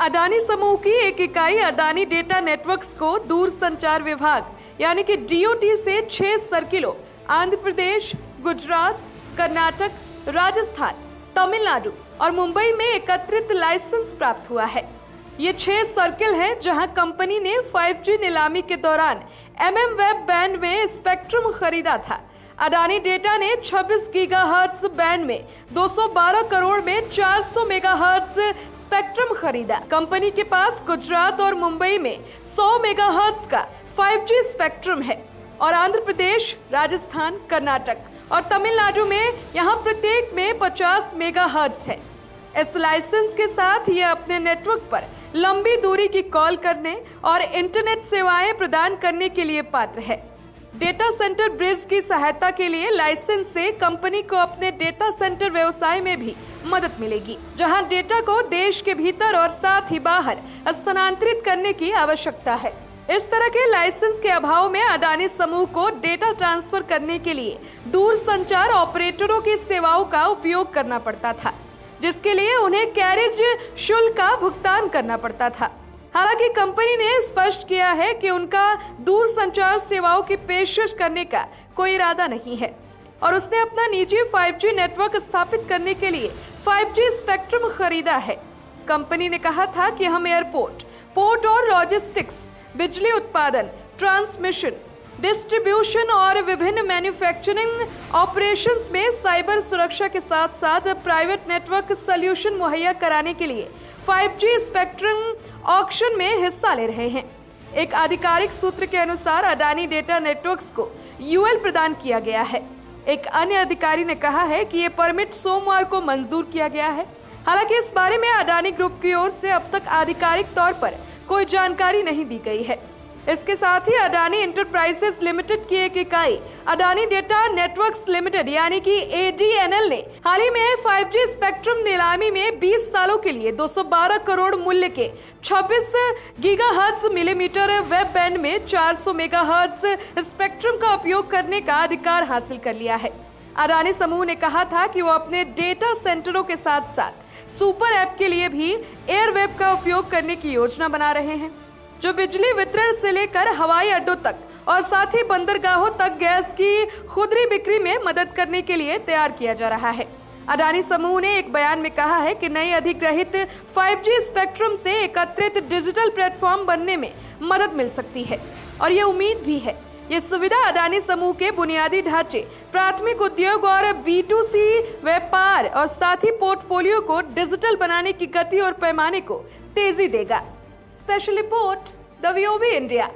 अडानी समूह की एक इकाई अडानी डेटा नेटवर्क्स को दूरसंचार विभाग यानी कि डीओटी से 6 सर्किलों आंध्र प्रदेश, गुजरात, कर्नाटक, राजस्थान, तमिलनाडु और मुंबई में एकत्रित लाइसेंस प्राप्त हुआ है। ये 6 सर्किल हैं जहां कंपनी ने 5G नीलामी के दौरान वेब बैंड में स्पेक्ट्रम खरीदा था। अडानी डेटा ने 26 गीगाहर्ट्ज बैंड में 212 करोड़ में 400 मेगाहर्ट्ज स्पेक्ट्रम खरीदा। कंपनी के पास गुजरात और मुंबई में 100 मेगाहर्ट्ज का 5G स्पेक्ट्रम है और आंध्र प्रदेश, राजस्थान, कर्नाटक और तमिलनाडु में यहाँ प्रत्येक में 50 मेगाहर्ट्ज है। इस लाइसेंस के साथ ये अपने नेटवर्क पर लंबी दूरी की कॉल करने और इंटरनेट सेवाएं प्रदान करने के लिए पात्र है। डेटा सेंटर ब्रिज की सहायता के लिए लाइसेंस से कंपनी को अपने डेटा सेंटर व्यवसाय में भी मदद मिलेगी, जहां डेटा को देश के भीतर और साथ ही बाहर स्थानांतरित करने की आवश्यकता है। इस तरह के लाइसेंस के अभाव में अडानी समूह को डेटा ट्रांसफर करने के लिए दूरसंचार ऑपरेटरों की सेवाओं का उपयोग करना पड़ता था, जिसके लिए उन्हें कैरिज शुल्क का भुगतान करना पड़ता था। हालांकि कंपनी ने स्पष्ट किया है कि उनका दूरसंचार सेवाओं की पेशकश करने का कोई इरादा नहीं है और उसने अपना निजी 5G नेटवर्क स्थापित करने के लिए 5G स्पेक्ट्रम खरीदा है। कंपनी ने कहा था कि हम एयरपोर्ट, पोर्ट और लॉजिस्टिक्स, बिजली उत्पादन, ट्रांसमिशन, डिस्ट्रीब्यूशन और विभिन्न मैन्युफैक्चरिंग ऑपरेशंस में साइबर सुरक्षा के साथ साथ प्राइवेट नेटवर्क सॉल्यूशन मुहैया कराने के लिए 5G स्पेक्ट्रम ऑक्शन में हिस्सा ले रहे हैं। एक आधिकारिक सूत्र के अनुसार अडानी डेटा नेटवर्क्स को यूएल प्रदान किया गया है। एक अन्य अधिकारी ने कहा है कि ये परमिट सोमवार को मंजूर किया गया है। हालांकि इस बारे में अडानी ग्रुप की ओर से अब तक आधिकारिक तौर पर कोई जानकारी नहीं दी गई है। इसके साथ ही अडानी इंटरप्राइजेस लिमिटेड की एक इकाई अडानी डेटा नेटवर्क्स लिमिटेड यानी कि ADNL ने हाल ही में 5G स्पेक्ट्रम नीलामी में 20 सालों के लिए 212 करोड़ मूल्य के 26 गीगाहर्ट्ज मिलीमीटर वेब बैंड में 400 मेगाहर्ट्ज स्पेक्ट्रम का उपयोग करने का अधिकार हासिल कर लिया है। अडानी समूह ने कहा था कि वो अपने डेटा सेंटरों के साथ साथ सुपर ऐप के लिए भी एयरवेब का उपयोग करने की योजना बना रहे हैं, जो बिजली वितरण से लेकर हवाई अड्डों तक और साथ ही बंदरगाहों तक गैस की खुदरी बिक्री में मदद करने के लिए तैयार किया जा रहा है। अडानी समूह ने एक बयान में कहा है कि नई अधिग्रहित 5G स्पेक्ट्रम से एकत्रित डिजिटल प्लेटफॉर्म बनने में मदद मिल सकती है और ये उम्मीद भी है। ये सुविधा अडानी समूह के बुनियादी ढांचे, प्राथमिक उद्योग और B2C व्यापार और साथ ही पोर्टफोलियो को डिजिटल बनाने की गति और पैमाने को तेजी देगा। Special report, the VOV India.